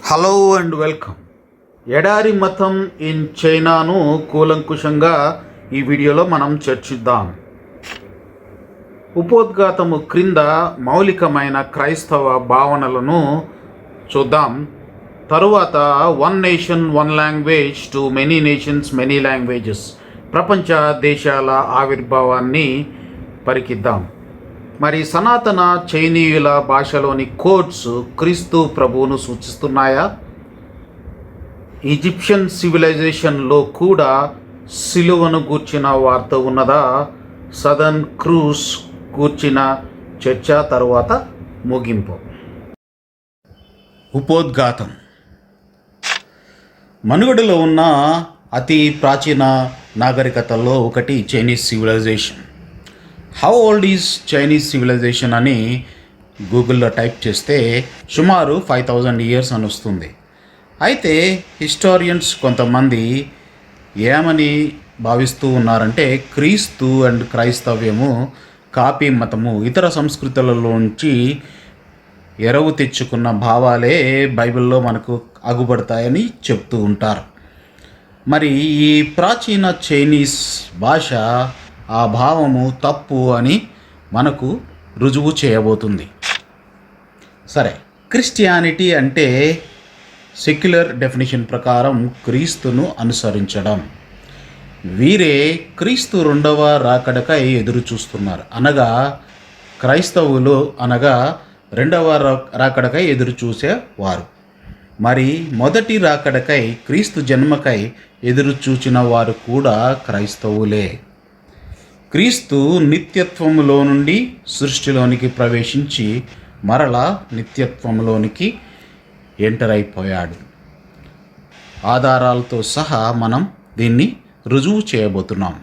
Hello and welcome. ఎడారి మతం in చైనాను కూలంకుషంగా ఈ వీడియోలో మనం చర్చిద్దాం. ఉపోద్ఘాతము క్రింద మౌలికమైన క్రైస్తవ భావనలను చూద్దాం. తరువాత one nation one language to many nations many languages, ప్రపంచ దేశాల ఆవిర్భావాన్ని పరికిద్దాం. మరి సనాతన చైనీయుల భాషలోని కోడ్స్ క్రీస్తు ప్రభువును సూచిస్తున్నాయా? ఈజిప్షియన్ సివిలైజేషన్లో కూడా సిలువను గూర్చిన వార్త ఉన్నదా? సదర్న్ క్రూస్ గూర్చిన చర్చ తరువాత ముగింపు. ఉపోద్ఘాతం మనుగడలో ఉన్న అతి ప్రాచీన నాగరికతల్లో ఒకటి Chinese civilization. How old is Chinese civilization అని గూగుల్లో టైప్ చేస్తే సుమారు 5000 years అని వస్తుంది. అయితే హిస్టారియన్స్ కొంతమంది ఏమని భావిస్తూ ఉన్నారంటే క్రీస్తు అండ్ క్రైస్తవ్యము కాపీ మతము, ఇతర సంస్కృతులలోంచి ఎరవు తెచ్చుకున్న భావాలే బైబిల్లో మనకు అగుపడతాయని చెప్తూ ఉంటారు. మరి ఈ ప్రాచీన చైనీస్ భాష ఆ భావము తప్పు అని మనకు రుజువు చేయబోతుంది. సరే, క్రిస్టియానిటీ అంటే సెక్యులర్ డెఫినేషన్ ప్రకారం క్రీస్తును అనుసరించడం. వీరే క్రీస్తు రెండవ రాకడకై ఎదురు చూస్తున్నారు. అనగా క్రైస్తవులు అనగా రెండవ రాకడకై ఎదురు చూసేవారు. మరి మొదటి రాకడకై క్రీస్తు జన్మకై ఎదురు చూచిన వారు కూడా క్రైస్తవులే. క్రీస్తు నిత్యత్వములో నుండి సృష్టిలోనికి ప్రవేశించి మరలా నిత్యత్వంలోనికి ఎంటర్ అయిపోయాడు. ఆధారాలతో సహా మనం దీన్ని రుజువు చేయబోతున్నాం.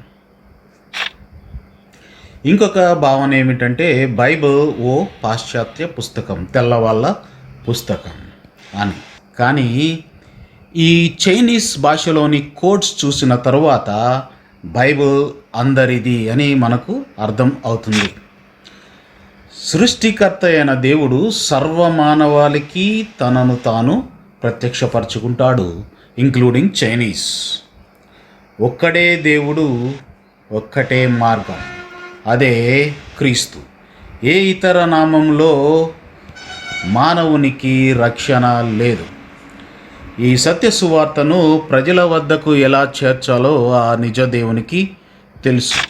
ఇంకొక భావన ఏమిటంటే బైబిల్ ఓ పాశ్చాత్య పుస్తకం, తెల్లవాళ్ళ పుస్తకం అని. కానీ ఈ చైనీస్ భాషలోని కోడ్స్ చూసిన తరువాత బైబిల్ అందరిది అని మనకు అర్థం అవుతుంది. సృష్టికర్త అయిన దేవుడు సర్వమానవాళికి తనను తాను ప్రత్యక్షపరచుకుంటాడు, ఇంక్లూడింగ్ చైనీస్. ఒక్కడే దేవుడు, ఒక్కటే మార్గం, అదే క్రీస్తు. ఏ ఇతర నామంలో మానవునికి రక్షణ లేదు. ఈ సత్య సువార్తను ప్రజల వద్దకు ఎలా చేర్చాలో ఆ నిజ దేవునికి తెలుసు.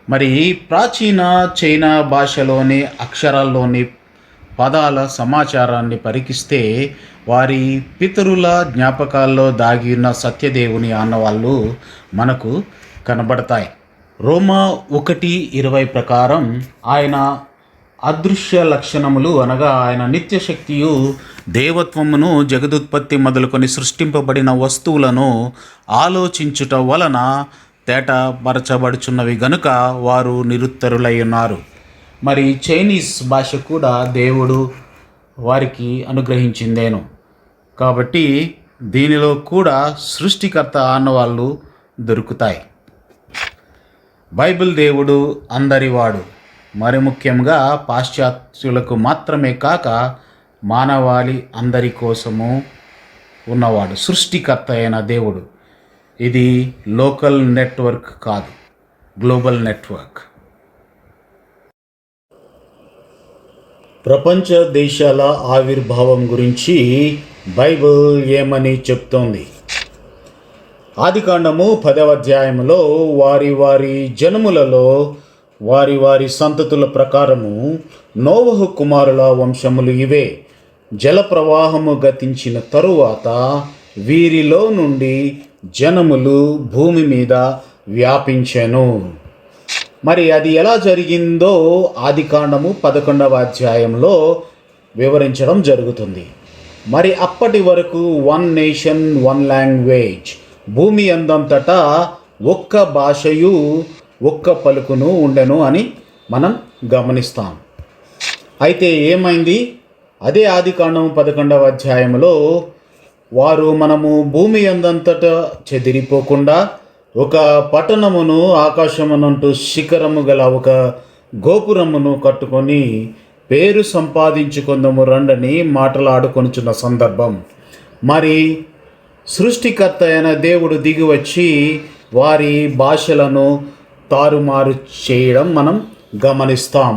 మరి ప్రాచీన చైనా భాషలోని అక్షరాల్లోని పదాల సమాచారాన్ని పరికిస్తే వారి పితరుల జ్ఞాపకాల్లో దాగిన సత్యదేవుని ఆనవాళ్ళు మనకు కనబడతాయి. రోమా 1:20 ప్రకారం ఆయన అదృశ్య లక్షణములు అనగా ఆయన నిత్యశక్తియు దేవత్వమును జగదుత్పత్తి మొదలుకొని సృష్టింపబడిన వస్తువులను ఆలోచించుట వలన తేటపరచబడుచున్నవి గనుక వారు నిరుత్తరులై ఉన్నారు. మరి చైనీస్ భాష కూడా దేవుడు వారికి అనుగ్రహించిందేను. కాబట్టి దీనిలో కూడా సృష్టికర్త ఆనవాళ్ళు దొరుకుతాయి. బైబిల్ దేవుడు అందరివాడు, మరి ముఖ్యంగా పాశ్చాత్యులకు మాత్రమే కాక మానవాళి అందరి కోసము ఉన్నవాడు, సృష్టికర్త అయిన దేవుడు. ఇది లోకల్ నెట్వర్క్ కాదు, గ్లోబల్ నెట్వర్క్. ప్రపంచ దేశాల ఆవిర్భావం గురించి బైబిల్ ఏమని చెప్తోంది? ఆదికాండము 10వ అధ్యాయంలో వారి వారి జనములలో వారి వారి సంతతుల ప్రకారము నోవహు కుమారుల వంశములు ఇవే. జల ప్రవాహము గతించిన తరువాత వీరిలో నుండి జనములు భూమి మీద వ్యాపించెను. మరి అది ఎలా జరిగిందో ఆదికాండము 11వ అధ్యాయంలో వివరించడం జరుగుతుంది. మరి అప్పటి వరకు వన్ నేషన్ వన్ లాంగ్వేజ్, భూమి అందంతటా ఒక్క భాషయు ఒక్క పలుకును ఉండెను అని మనం గమనిస్తాం. అయితే ఏమైంది? అదే ఆదికాండం 11వ అధ్యాయంలో వారు మనము భూమి అందంతటా చెదిరిపోకుండా ఒక పట్టణమును ఆకాశమునంటూ శిఖరము గల ఒక గోపురమును కట్టుకొని పేరు సంపాదించుకుందాము రండని మాటలాడుకొనుచున్న సందర్భం మరి సృష్టికర్త అయిన దేవుడు దిగి వచ్చి వారి భాషలను తారుమారు చేయడం మనం గమనిస్తాం.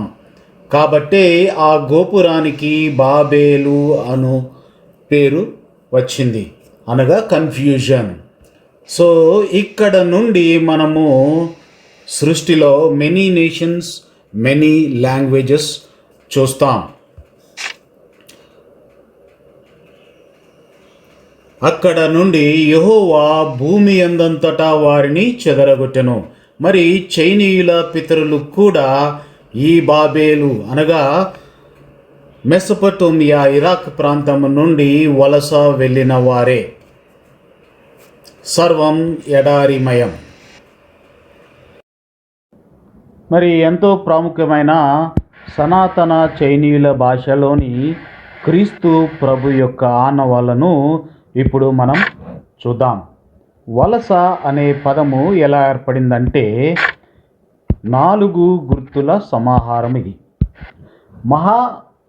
కాబట్టి ఆ గోపురానికి బాబేలు అను పేరు వచ్చింది, అనగా కన్ఫ్యూజన్. సో ఇక్కడ నుండి మనము సృష్టిలో మెనీ నేషన్స్, మెనీ లాంగ్వేజెస్ చూస్తాం. అక్కడ నుండి యెహోవా భూమి అందంతటా వారిని చెదరగొట్టెను. మరి చైనీయుల పితరులు కూడా ఈ బాబేలు అనగా మెసొపొటేమియా, ఇరాక్ ప్రాంతం నుండి వలస వెళ్ళిన వారే. సర్వం ఎడారిమయం. మరి ఎంతో ప్రాముఖ్యమైన సనాతన చైనీయుల భాషలోని క్రీస్తు ప్రభు యొక్క ఆనవాళ్ళను ఇప్పుడు మనం చూద్దాం. వలస అనే పదము ఎలా ఏర్పడిందంటే 4 గుర్తుల సమాహారం ఇది. మహా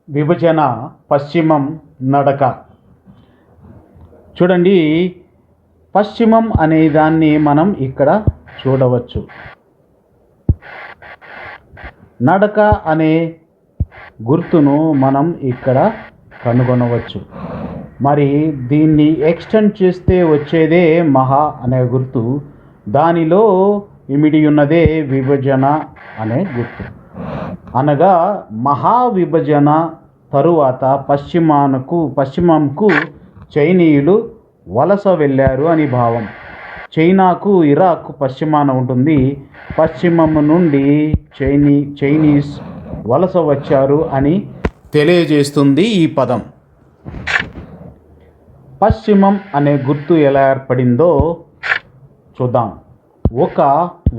విభజన, పశ్చిమం, నడక. చూడండి, పశ్చిమం అనే దాన్ని మనం ఇక్కడ చూడవచ్చు. నడక అనే గుర్తును మనం ఇక్కడ కనుగొనవచ్చు. మరి దీన్ని ఎక్స్టెండ్ చేస్తే వచ్చేదే మహా అనే గుర్తు. దానిలో ఇమిడి ఉన్నదే విభజన అనే గుర్తు. అనగా మహావిభజన తరువాత పశ్చిమంకు చైనీయులు వలస వెళ్ళారు అని భావం. చైనాకు ఇరాక్ పశ్చిమాన ఉంటుంది. పశ్చిమం నుండి చైనీస్ వలస వచ్చారు అని తెలియజేస్తుంది ఈ పదం. పశ్చిమం అనే గుర్తు ఎలా ఏర్పడిందో చూద్దాం. ఒక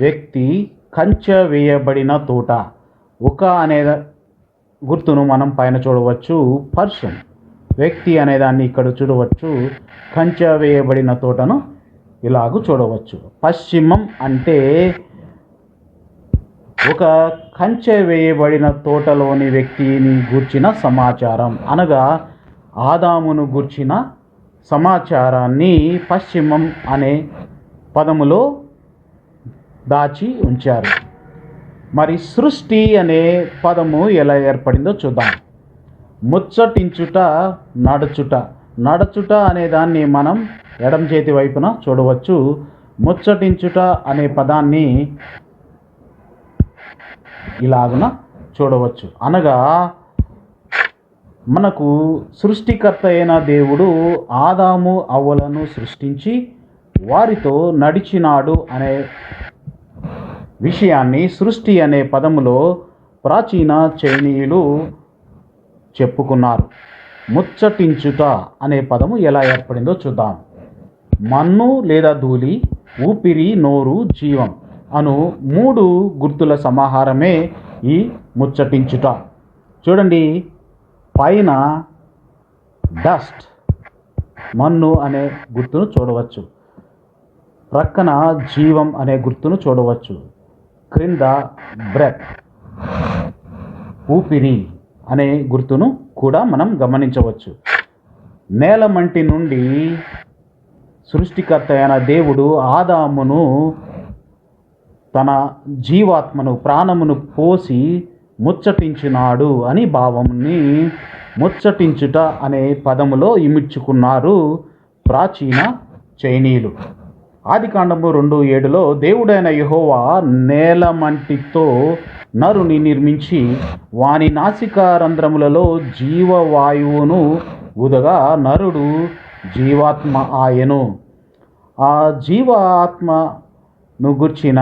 వ్యక్తి కంచె వేయబడిన తోట. ఒక అనే గుర్తును మనం పైన చూడవచ్చు. పర్సన్, వ్యక్తి అనేదాన్ని ఇక్కడ చూడవచ్చు. కంచె వేయబడిన తోటను ఇలాగూ చూడవచ్చు. పశ్చిమం అంటే ఒక కంచె వేయబడిన తోటలోని వ్యక్తిని గూర్చిన సమాచారం, అనగా ఆదామును గూర్చిన సమాచారాన్ని పశ్చిమం అనే పదములో దాచి ఉంచారు. మరి సృష్టి అనే పదము ఎలా ఏర్పడిందో చూద్దాం. ముచ్చటించుట, నడుచుట. నడుచుట అనే దాన్ని మనం ఎడమ చేతి వైపున చూడవచ్చు. ముచ్చటించుట అనే పదాన్ని ఇలాగున చూడవచ్చు. అనగా మనకు సృష్టికర్త అయిన దేవుడు ఆదాము అవ్వలను సృష్టించి వారితో నడిచినాడు అనే విషయాన్ని సృష్టి అనే పదములో ప్రాచీన చైనీయులు చెప్పుకున్నారు. ముచ్చటించుట అనే పదము ఎలా ఏర్పడిందో చూద్దాం. మన్ను లేదా ధూళి, ఊపిరి, నోరు, జీవం అను 3 గుర్తుల సమాహారమే ఈ ముచ్చటించుట. చూడండి, పైన డస్ట్, మన్ను అనే గుర్తును చూడవచ్చు. ప్రక్కన జీవం అనే గుర్తును చూడవచ్చు. క్రింద బ్రెత్, ఊపిరి అనే గుర్తును కూడా మనం గమనించవచ్చు. నేలమంటి నుండి సృష్టికర్త అయిన దేవుడు ఆదామును తన జీవాత్మను, ప్రాణమును పోసి ముచ్చటించినాడు అని భావంని ముచ్చటించుట అనే పదములో ఇమిడ్చుకున్నారు ప్రాచీన చైనీయులు. ఆదికాండము 2:7 దేవుడైన యెహోవా నేలమంటితో నరుని నిర్మించి వాని నాసికారంధ్రములలో జీవవాయువును ఊదగా నరుడు జీవాత్మ ఆయను. ఆ జీవాత్మను గుర్చిన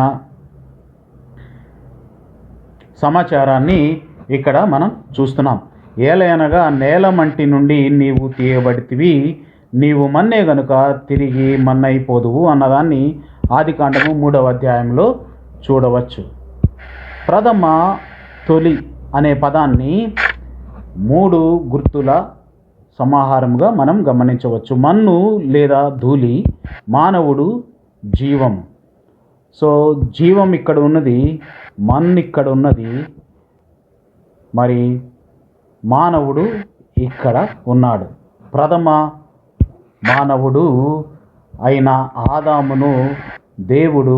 సమాచారాన్ని ఇక్కడ మనం చూస్తున్నాం. ఏలయనగా నేలమంటి నుండి నీవు తీయబడితివి, నీవు మన్నే గనుక తిరిగి మన్నైపోదువు అన్నదాన్ని ఆదికాండము 3వ అధ్యాయంలో చూడవచ్చు. ప్రథమ, తొలి అనే పదాన్ని 3 గుర్తుల సమాహారముగా మనం గమనించవచ్చు. మన్ను లేదా ధూళి, మానవుడు, జీవం. సో జీవం ఇక్కడ ఉన్నది, మన్ను ఇక్కడ ఉన్నది, మరి మానవుడు ఇక్కడ ఉన్నాడు. ప్రథమ మానవుడు అయిన ఆదామును దేవుడు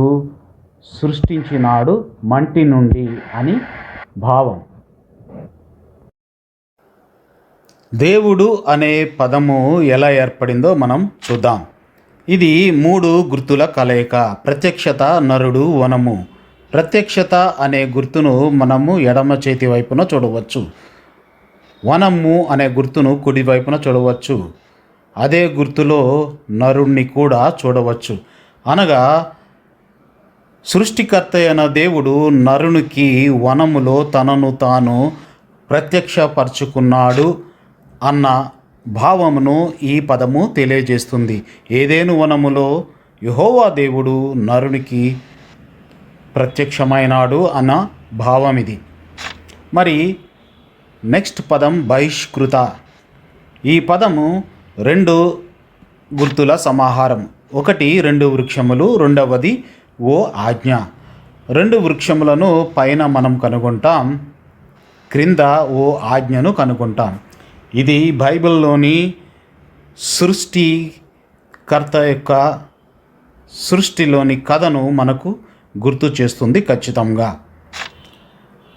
సృష్టించినాడు మంటి నుండి అని భావం. దేవుడు అనే పదము ఎలా ఏర్పడిందో మనం చూద్దాం. ఇది 3 గుర్తుల కలయిక. ప్రత్యక్షత, నరుడు, వనము. ప్రత్యక్షత అనే గుర్తును మనము ఎడమ చేతి వైపున చూడవచ్చు. వనము అనే గుర్తును కుడి వైపున చూడవచ్చు. అదే గుర్తులో నరుణ్ణి కూడా చూడవచ్చు. అనగా సృష్టికర్త అయిన దేవుడు నరునికి వనములో తనను తాను ప్రత్యక్షపరచుకున్నాడు అన్న భావమును ఈ పదము తెలియజేస్తుంది. ఏదేను వనములో యెహోవా దేవుడు నరునికి ప్రత్యక్షమైనాడు అన్న భావం ఇది. మరి నెక్స్ట్ పదం బహిష్కృత. ఈ పదము 2 గుర్తుల సమాహారం. ఒకటి 2 వృక్షములు, రెండవది ఓ ఆజ్ఞ. 2 వృక్షములను పైన మనం కనుగొంటాం, క్రింద ఓ ఆజ్ఞను కనుగొంటాం. ఇది బైబిల్లోని సృష్టికర్త యొక్క సృష్టిలోని కథను మనకు గుర్తు చేస్తుంది ఖచ్చితంగా.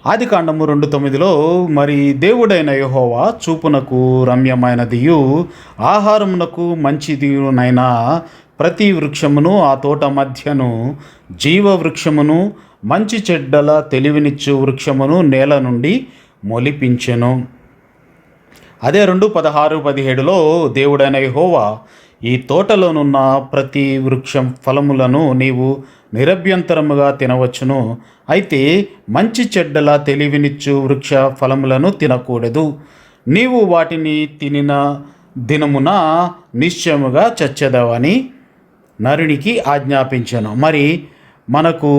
ఆదికాండము 2:9లో మరి దేవుడైన యెహోవా చూపునకు రమ్యమైనదియు ఆహారమునకు మంచిదియునైన ప్రతి వృక్షమును ఆ తోట మధ్యను జీవ వృక్షమును మంచి చెడ్డల తెలివినిచ్చు వృక్షమును నేల నుండి మొలిపించెను. అదే 2:16-17లో దేవుడైన యెహోవా ఈ తోటలోనున్న ప్రతి వృక్షం ఫలములను నీవు నిరభ్యంతరముగా తినవచ్చును, అయితే మంచి చెడ్డల తెలివినిచ్చు వృక్ష ఫలములను తినకూడదు. నీవు వాటిని తినిన దినమున నిశ్చయముగా చచ్చెదవని నరునికి ఆజ్ఞాపించెను. మరి మనకు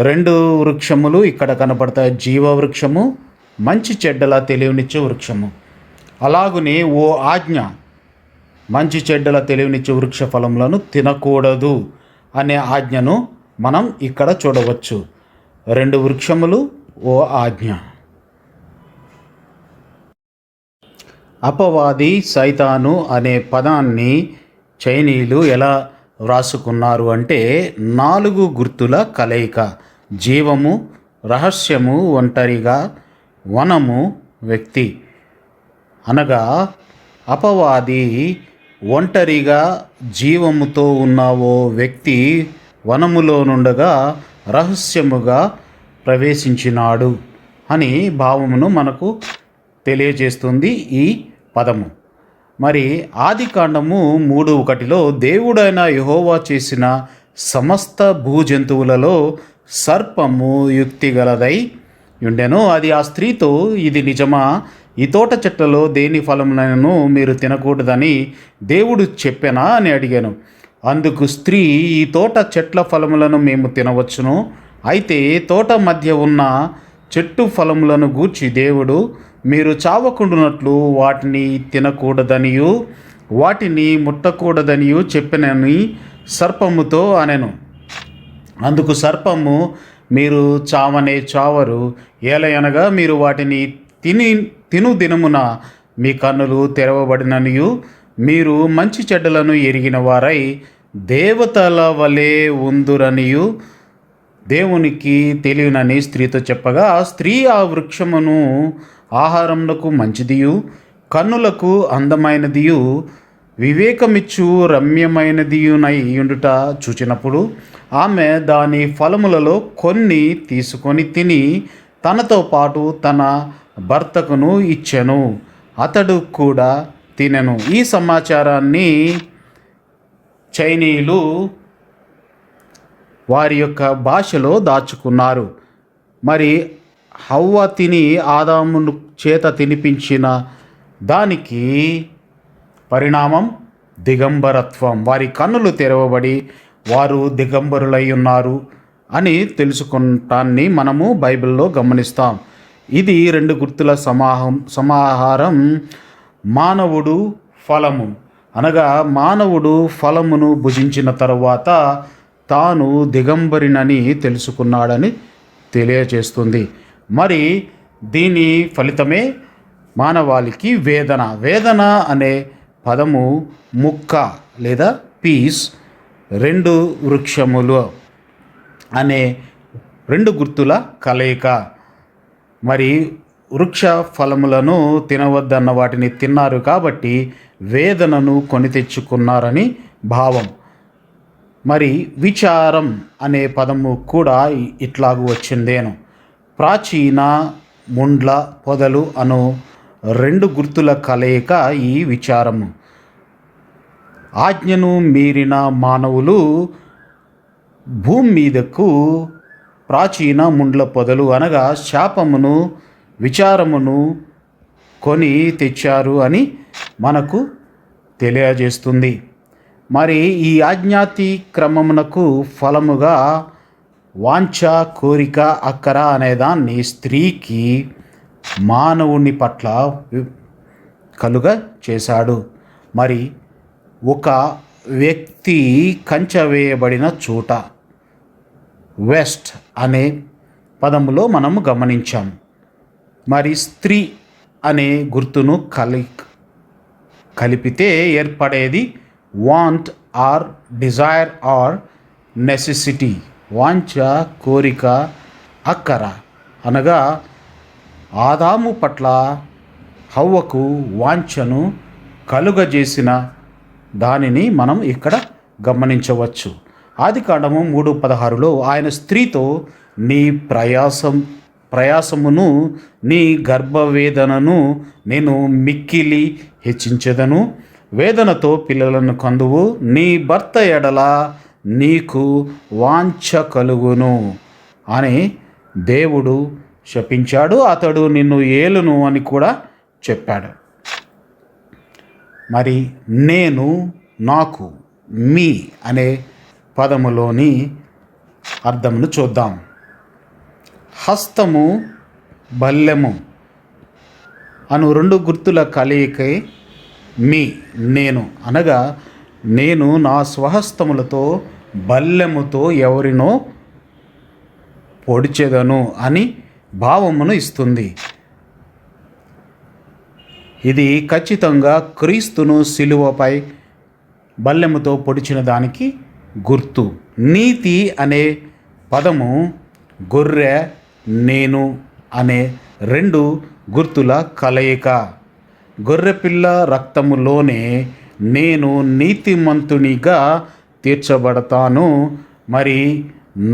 2 వృక్షములు ఇక్కడ కనపడతాయి, జీవ వృక్షము, మంచి చెడ్డల తెలివినిచ్చు వృక్షము. అలాగునే ఓ ఆజ్ఞ, మంచి చెడ్డల తెలివినిచ్చు వృక్ష ఫలములను తినకూడదు అనే ఆజ్ఞను మనం ఇక్కడ చూడవచ్చు. 2 వృక్షములు, ఓ ఆజ్ఞ. అపవాది, సైతాను అనే పదాన్ని చైనీయులు ఎలా వ్రాసుకున్నారు అంటే 4 గుర్తుల కలయిక. జీవము, రహస్యము, ఒంటరిగా, వనము, వ్యక్తి. అనగా అపవాది ఒంటరిగా జీవముతో ఉన్న ఓ వ్యక్తి వనములో నుండగా రహస్యముగా ప్రవేశించినాడు అని భావమును మనకు తెలియజేస్తుంది ఈ పదము. మరి ఆదికాండము 3:1లో దేవుడైన యెహోవా చేసిన సమస్త భూజంతువులలో సర్పము యుక్తిగలదై ఉండెను. అది ఆ స్త్రీతో, ఇది నిజమా? ఈ తోట చెట్లలో దేని ఫలములను మీరు తినకూడదని దేవుడు చెప్పెనా అని అడిగాను. అందుకు స్త్రీ, ఈ తోట చెట్ల ఫలములను మేము తినవచ్చును, అయితే తోట మధ్య ఉన్న చెట్టు ఫలములను గూర్చి దేవుడు మీరు చావకుండునట్లు వాటిని తినకూడదనియు వాటిని ముట్టకూడదనియు చెప్పినని సర్పముతో అనెను. అందుకు సర్పము, మీరు చావనే చావరు, ఏలయనగా మీరు వాటిని తిను దినమున మీ కన్నులు తెరవబడిననియు మీరు మంచి చెడ్డలను ఎరిగిన వారై దేవతల వలె ఉందురనియు దేవునికి తెలియనని స్త్రీతో చెప్పగా, స్త్రీ ఆ వృక్షమును ఆహారమునకు మంచిదియు కన్నులకు అందమైనదియు వివేకమిచ్చు రమ్యమైనదియునై ఉండుట చూచినప్పుడు ఆమె దాని ఫలములలో కొన్ని తీసుకొని తిని తనతో పాటు తన భర్తకును ఇచ్చెను, అతడు కూడా తినెను. ఈ సమాచారాన్ని చైనీయులు వారి యొక్క భాషలో దాచుకున్నారు. మరి హవ్వ తిని ఆదామును చేత తినిపించిన దానికి పరిణామం దిగంబరత్వం. వారి కన్నులు తెరవబడి వారు దిగంబరులై ఉన్నారు అని తెలుసుకుంటాన్ని మనము బైబిల్లో గమనిస్తాం. ఇది 2 గుర్తుల సమాహారం. మానవుడు ఫలము అనగా మానవుడు ఫలమును భుజించిన తరువాత తాను దిగంబరినని తెలుసుకున్నాడని తెలియజేస్తుంది. మరి దీని ఫలితమే మానవాళికి వేదన. వేదన అనే పదము ముక్క లేదా పీస్, రెండు వృక్షములు అనే రెండు గుర్తుల కలయిక. మరి వృక్ష ఫలములను తినవద్దన్న వాటిని తిన్నారు కాబట్టి వేదనను కొని తెచ్చుకున్నారని భావం. మరి విచారం అనే పదము కూడా ఇట్లాగూ వచ్చిందేను. ప్రాచీన ముండ్ల పొదలు అను రెండు గుర్తుల కలయిక ఈ విచారము. ఆజ్ఞను మీరిన మానవులు భూమి మీదకు ప్రాచీన ముండ్ల పొదలు అనగా శాపమును విచారమును కొని తెచ్చారు అని మనకు తెలియజేస్తుంది. మరి ఈ ఆజ్ఞాతిక్రమమునకు ఫలముగా వాంఛ, కోరిక, అక్కర అనేదాన్ని స్త్రీకి మానవుని పట్ల కలుగ చేశాడు. మరి ఒక వ్యక్తి కంచె వేయబడిన చోట వెస్ట్ అనే పదములో మనము గమనించాం. మరి స్త్రీ అనే గుర్తును కలిపితే ఏర్పడేది want or desire or necessity. వాంఛ, కోరిక, అక్కర అనగా ఆదాము పట్ల హవ్వకు వాంఛను కలుగజేసిన దానిని మనం ఇక్కడ గమనించవచ్చు. ఆదికాండము 3:16లో ఆయన స్త్రీతో నీ ప్రయాసమును నీ గర్భవేదనను నేను మిక్కిలి హెచ్చించెదను, వేదనతో పిల్లలను కందువు, నీ భర్త ఎడల నీకు వాంఛ కలుగును అని దేవుడు శపించాడు. అతడు నిన్ను ఏలును అని కూడా చెప్పాడు. మరి నేను, నాకు, మీ అనే పదములోని అర్థమును చూద్దాం. హస్తము, బల్లెము అను రెండు గుర్తుల కలయికే మీ, నేను అనగా నేను నా స్వహస్తములతో బల్లెముతో ఎవరినో పొడిచెదను అని భావమును ఇస్తుంది. ఇది ఖచ్చితంగా క్రీస్తును సిలువపై బల్లెముతో పొడిచిన దానికి గుర్తు. నీతి అనే పదము గొర్రె, నేను అనే రెండు గుర్తుల కలయిక. గొర్రెపిల్ల రక్తములోనే నేను నీతిమంతునిగా తీర్చబడతాను. మరి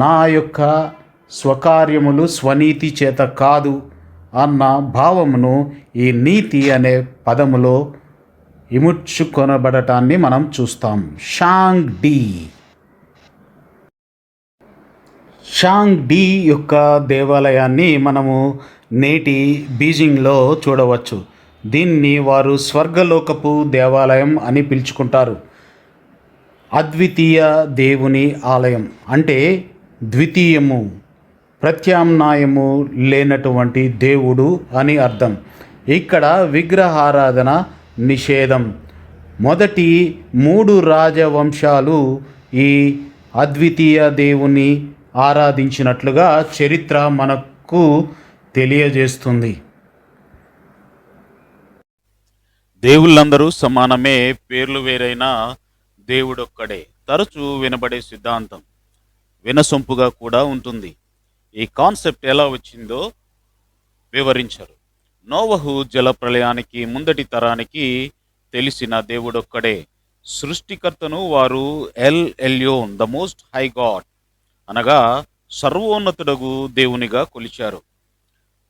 నా యొక్క స్వకార్యములు స్వనీతి చేత కాదు అన్న భావమును ఈ నీతి అనే పదములో ఇముడ్చుకొనబడటాన్ని మనం చూస్తాం. షాంగ్ డి యొక్క దేవాలయాన్ని మనము నేటి బీజింగ్లో చూడవచ్చు. దీన్ని వారు స్వర్గలోకపు దేవాలయం అని పిలుచుకుంటారు. అద్వితీయ దేవుని ఆలయం అంటే ద్వితీయము, ప్రత్యామ్నాయము లేనటువంటి దేవుడు అని అర్థం. ఇక్కడ విగ్రహారాధన నిషేధం. మొదటి 3 రాజవంశాలు ఈ అద్వితీయ దేవుని ఆరాధించినట్లుగా చరిత్ర మనకు తెలియజేస్తుంది. దేవుళ్ళందరూ సమానమే, పేర్లు వేరైనా దేవుడొక్కడే తరచూ వినబడే సిద్ధాంతం వినసొంపుగా కూడా ఉంటుంది. ఈ కాన్సెప్ట్ ఎలా వచ్చిందో వివరించారు. నోవహు జలప్రళయానికి ముందటి తరానికి తెలిసిన దేవుడొక్కడే. సృష్టికర్తను వారు L Elyon, the most high God అనగా సర్వోన్నతుడగు దేవునిగా కొలిచారు.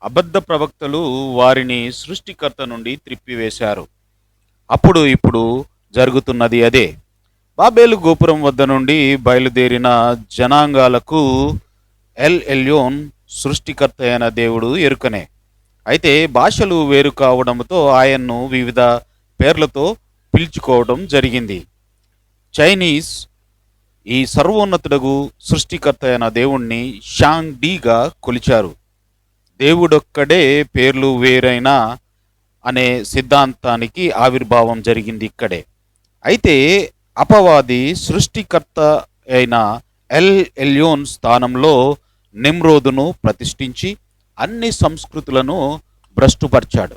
అబద్ధ ప్రవక్తలు వారిని సృష్టికర్త నుండి త్రిప్పివేశారు. ఇప్పుడు జరుగుతున్నది అదే. బాబేలు గోపురం వద్ద నుండి బయలుదేరిన జనాంగాలకు ఎల్ ఎల్యోన్ సృష్టికర్త అయిన దేవుడు ఎరుకనే. అయితే భాషలు వేరు కావడంతో ఆయన్ను వివిధ పేర్లతో పిలుచుకోవడం జరిగింది. చైనీస్ ఈ సర్వోన్నతుడగు సృష్టికర్త అయిన దేవుణ్ణి షాంగ్ డీగా కొలిచారు. దేవుడొక్కడే, పేర్లు వేరైనా అనే సిద్ధాంతానికి ఆవిర్భావం జరిగింది ఇక్కడే. అయితే అపవాది సృష్టికర్త అయిన ఎల్ ఎల్యోన్ స్థానంలో నిమ్రోదును ప్రతిష్ఠించి అన్ని సంస్కృతులను భ్రష్టుపరిచాడు.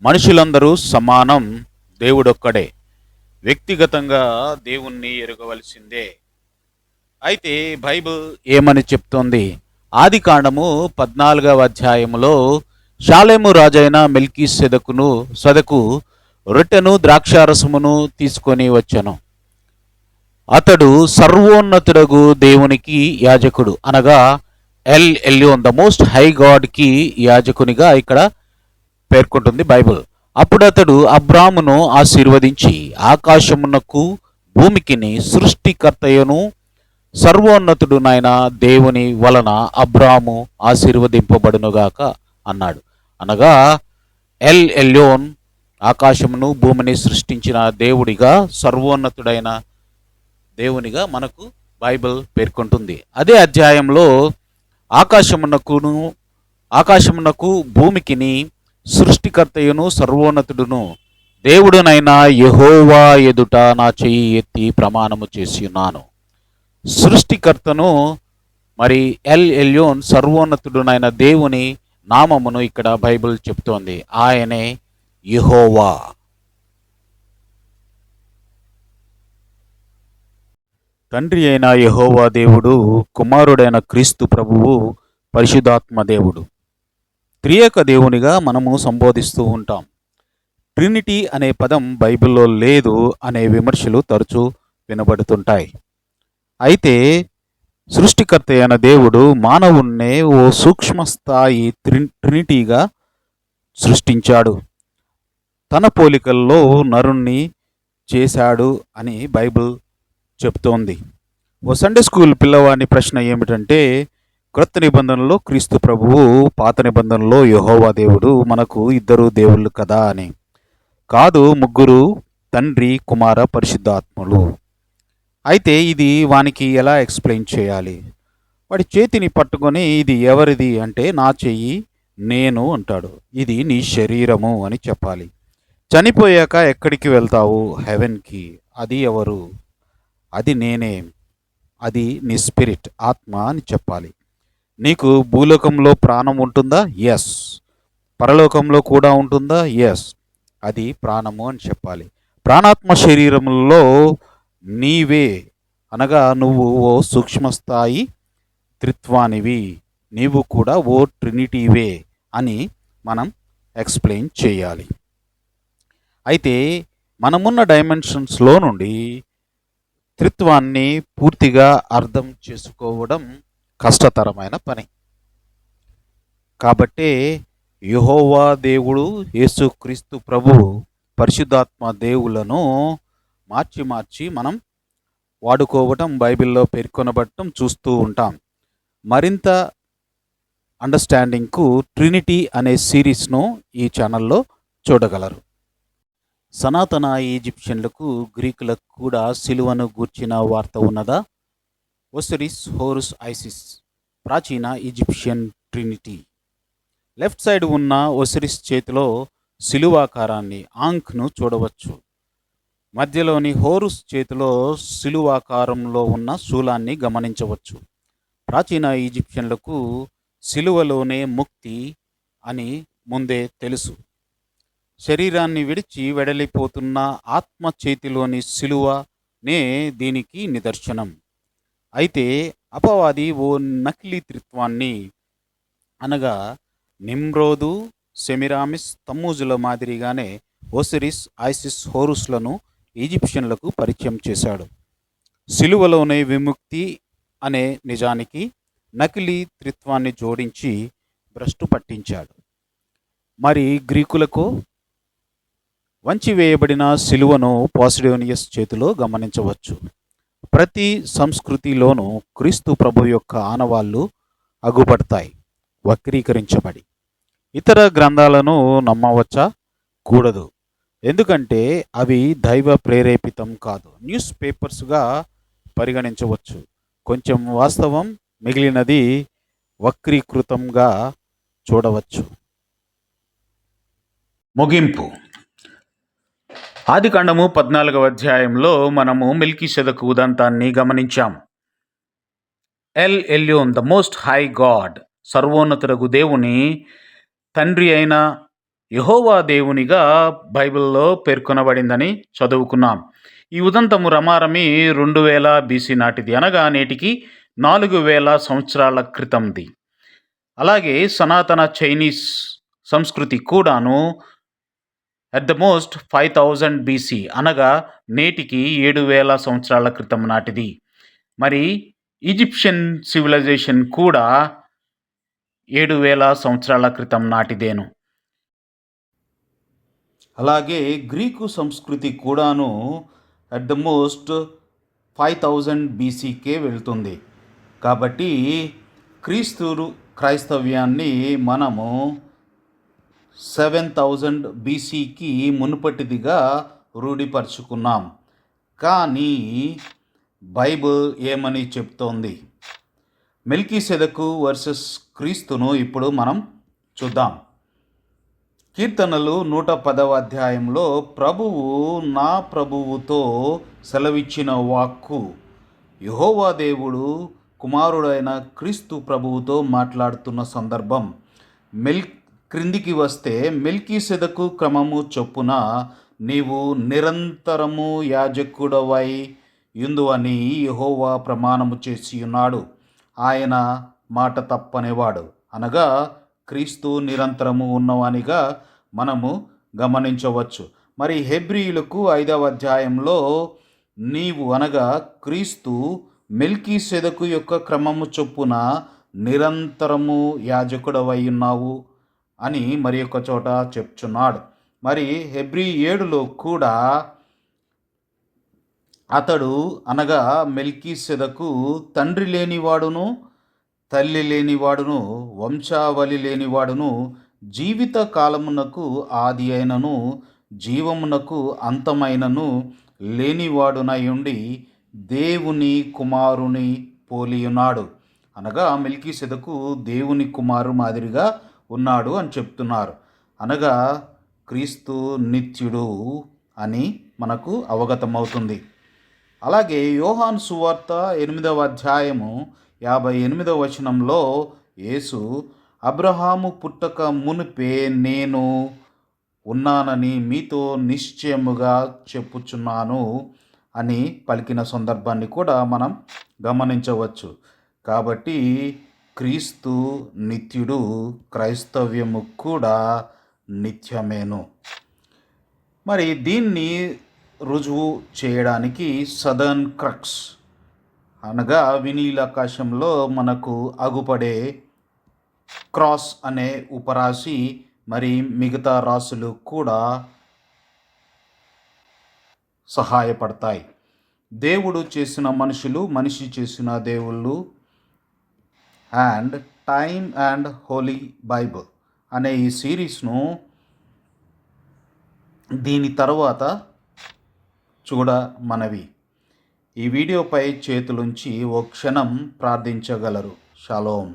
మనుషులందరూ సమానం, దేవుడొక్కడే. వ్యక్తిగతంగా దేవుణ్ణి ఎరుగవలసిందే. అయితే బైబిల్ ఏమని చెప్తోంది? ఆది కాండము 14వ అధ్యాయములో షాలేము రాజైన మెల్కీ సదకు రొట్టెను ద్రాక్షారసమును తీసుకొని వచ్చెను. అతడు సర్వోన్నతుడగు దేవునికి యాజకుడు, అనగా L Elyon the most high God కి యాజకునిగా ఇక్కడ పేర్కొంటుంది బైబిల్. అప్పుడు అతడు అబ్రామును ఆశీర్వదించి ఆకాశమునకు భూమికిని సృష్టికర్తయను సర్వోన్నతుడునైన దేవుని వలన అబ్రాము ఆశీర్వదింపబడునుగాక అన్నాడు. అనగా ఎల్ ఎల్యోన్ ఆకాశమును భూమిని సృష్టించిన దేవుడిగా, సర్వోన్నతుడైన దేవునిగా మనకు బైబిల్ పేర్కొంటుంది. అదే అధ్యాయంలో ఆకాశమునకు భూమికిని సృష్టికర్తయును సర్వోన్నతుడును దేవుడునైనా యెహోవా ఎదుట నా చెయ్యి ఎత్తి ప్రమాణము చేసి ఉన్నాను. సృష్టికర్తను మరి ఎల్ ఎల్యోన్ సర్వోన్నతుడునైన దేవుని నామమును ఇక్కడ బైబిల్ చెప్తోంది. ఆయనే యెహోవా. తండ్రి అయిన యెహోవా దేవుడు, కుమారుడైన క్రీస్తు ప్రభువు, పరిశుద్ధాత్మ దేవుడు. త్రియేక దేవునిగా మనము సంబోధిస్తూ ఉంటాం. ట్రినిటీ అనే పదం బైబిల్లో లేదు అనే విమర్శలు తరచూ వినబడుతుంటాయి. అయితే సృష్టికర్త అయిన దేవుడు మానవుణ్ణే ఓ సూక్ష్మ స్థాయి ట్రినిటీగా సృష్టించాడు. తన పోలికల్లో నరుణ్ణి చేశాడు అని బైబిల్ చెప్తోంది. ఓ సండే స్కూల్ పిల్లవాడి ప్రశ్న ఏమిటంటే, క్రొత్త నిబంధనలో క్రీస్తు ప్రభువు, పాత నిబంధనలో యెహోవా దేవుడు, మనకు ఇద్దరు దేవుళ్ళు కదా అని. కాదు, ముగ్గురు, తండ్రి, కుమార, పరిశుద్ధాత్మలు. అయితే ఇది వానికి ఎలా ఎక్స్ప్లెయిన్ చేయాలి? వాడి చేతిని పట్టుకొని ఇది ఎవరిది అంటే, నా చెయ్యి నేను అంటాడు. ఇది నీ శరీరము అని చెప్పాలి. చనిపోయాక ఎక్కడికి వెళ్తావు? హెవెన్కి. అది ఎవరు? అది నేనే. అది నీ స్పిరిట్, ఆత్మ అని చెప్పాలి. నీకు భూలోకంలో ప్రాణం ఉంటుందా? ఎస్. పరలోకంలో కూడా ఉంటుందా? ఎస్. అది ప్రాణము అని చెప్పాలి. ప్రాణాత్మ శరీరంలో నీవే, అనగా నువ్వు ఓ సూక్ష్మస్థాయి త్రిత్వానివి, నీవు కూడా ఓ ట్రినిటీవే అని మనం ఎక్స్ప్లెయిన్ చేయాలి. అయితే మనమున్న డైమెన్షన్స్లో నుండి త్రిత్వాన్ని పూర్తిగా అర్థం చేసుకోవడం కష్టతరమైన పని. కాబట్టే యెహోవా దేవుడు, యేసుక్రీస్తు ప్రభువు, పరిశుద్ధాత్మ దేవులను మార్చి మనం వాడుకోవటం, బైబిల్లో పేర్కొనబడటం చూస్తూ ఉంటాం. మరింత అండర్స్టాండింగ్కు ట్రినిటీ అనే సిరీస్ను ఈ ఛానల్లో చూడగలరు. సనాతన ఈజిప్షియన్లకు, గ్రీకులకు కూడా సిలువను గూర్చిన వార్త ఉన్నదా? ఒసిరిస్, హోరుస్, ఐసిస్, ప్రాచీన ఈజిప్షియన్ ట్రినిటీ. లెఫ్ట్ సైడ్ ఉన్న ఒసిరిస్ చేతిలో సిలువాకారాన్ని, ఆంఖ్ను చూడవచ్చు. మధ్యలోని హోరుస్ చేతిలో సిలువాకారంలో ఉన్న శూలాన్ని గమనించవచ్చు. ప్రాచీన ఈజిప్షియన్లకు సిలువలోనే ముక్తి అని ముందే తెలుసు. శరీరాన్ని విడిచి వెడలిపోతున్న ఆత్మ చేతిలోని సిలువనే దీనికి నిదర్శనం. అయితే అపవాది ఓ నకిలీ త్రిత్వాన్ని, అనగా నిమ్రోదు, సెమిరామిస్, తమ్మూజుల మాదిరిగానే ఒసిరిస్, ఐసిస్, హోరుస్లను ఈజిప్షియన్లకు పరిచయం చేశాడు. సిలువలోనే విముక్తి అనే నిజానికి నకిలీ త్రిత్వాన్ని జోడించి భ్రష్టు పట్టించాడు. మరి గ్రీకులకు వంచివేయబడిన సిలువను పాసిడోనియస్ చేతిలో గమనించవచ్చు. ప్రతి సంస్కృతిలోనూ క్రీస్తు ప్రభు యొక్క ఆనవాళ్లు అగుపడతాయి, వక్రీకరించబడి. ఇతర గ్రంథాలను నమ్మవచ్చా? కూడదు. ఎందుకంటే అవి దైవ ప్రేరేపితం కాదు, న్యూస్ పేపర్స్గా పరిగణించవచ్చు. కొంచెం వాస్తవం, మిగిలినది వక్రీకృతంగా చూడవచ్చు. ముగింపు. ఆదికాండము 14వ అధ్యాయంలో మనము మెల్కీసెదెకు ఉదంతాన్ని గమనించాం. El Elyon the most high God, సర్వోన్నతుడగు దేవుని తండ్రి అయిన యెహోవా దేవునిగా బైబిల్లో పేర్కొనబడిందని చదువుకున్నాం. ఈ ఉదంతము రమారమి 2000 బీసీ నాటిది, అనగా నేటికి 4000 సంవత్సరాల క్రితంది. అలాగే సనాతన చైనీస్ సంస్కృతి కూడాను అట్ ద మోస్ట్ 5000 బీసీ, అనగా నేటికి 7000 సంవత్సరాల క్రితం నాటిది. మరి ఈజిప్షియన్ సివిలైజేషన్ కూడా 7000 సంవత్సరాల క్రితం నాటిదేను. అలాగే గ్రీకు సంస్కృతి కూడాను అట్ ద మోస్ట్ 5000 బీసీకే వెళ్తుంది. కాబట్టి క్రైస్తవ్యాన్ని మనము 7000 బీసీకి మునుపటిదిగా రూఢిపరుచుకున్నాం. కానీ బైబిల్ ఏమని చెప్తోంది? మెల్కీసెదకు వర్సెస్ క్రీస్తును ఇప్పుడు మనం చూద్దాం. కీర్తనలు 110వ అధ్యాయంలో ప్రభువు నా ప్రభువుతో సెలవిచ్చిన వాక్కు, యెహోవా దేవుడు కుమారుడైన క్రీస్తు ప్రభువుతో మాట్లాడుతున్న సందర్భం. క్రిందికి వస్తే, మెల్కీసెదకు క్రమము చొప్పున నీవు నిరంతరము యాజకుడవై యుందువని యెహోవా ప్రమాణము చేసి ఉన్నాడు. ఆయన మాట తప్పనేవాడు. అనగా క్రీస్తు నిరంతరము ఉన్నవానిగా మనము గమనించవచ్చు. మరి హెబ్రీయులకు 5వ అధ్యాయంలో నీవు అనగా క్రీస్తు మెల్కీసెదకు యొక్క క్రమము చొప్పున నిరంతరము యాజకుడవై ఉన్నావు అని మరి ఒక చోట చెప్తున్నాడు. మరి హెబ్రీ 7లో కూడా అతడు అనగా మెల్కీసెదకు తండ్రి లేనివాడును, తల్లి లేనివాడును, వంశావళి లేనివాడును, జీవిత కాలమునకు ఆది అయినను, జీవమునకు అంతమైనను లేనివాడునయుండి దేవుని కుమారుని పోలియున్నాడు. అనగా మెల్కీసెదకు దేవుని కుమారు మాదిరిగా ఉన్నాడు అని చెప్తున్నారు. అనగా క్రీస్తు నిత్యుడు అని మనకు అవగతమవుతుంది. అలాగే యోహాను సువార్త 8వ అధ్యాయము 58వ వచనంలో యేసు, అబ్రహాము పుట్టక మునిపే నేను ఉన్నానని మీతో నిశ్చయముగా చెప్పుచున్నాను అని పలికిన సందర్భాన్ని కూడా మనం గమనించవచ్చు. కాబట్టి క్రీస్తు నిత్యుడు, క్రైస్తవ్యము కూడా నిత్యమేను. మరి దీన్ని రుజువు చేయడానికి సదర్న్ క్రక్స్ అనగా వినీలాకాశంలో మనకు అగుపడే క్రాస్ అనే ఉపరాశి, మరి మిగతా రాశులు కూడా సహాయపడతాయి. దేవుడు చేసిన మనుషులు, మనిషి చేసిన దేవుళ్ళు and time and holy bible అనే ఈ సిరీస్ను దీని తర్వాత చూడమనవి. ఈ వీడియోపై చేతులుంచి ఓ క్షణం ప్రార్థించగలరు. షాలోమ్.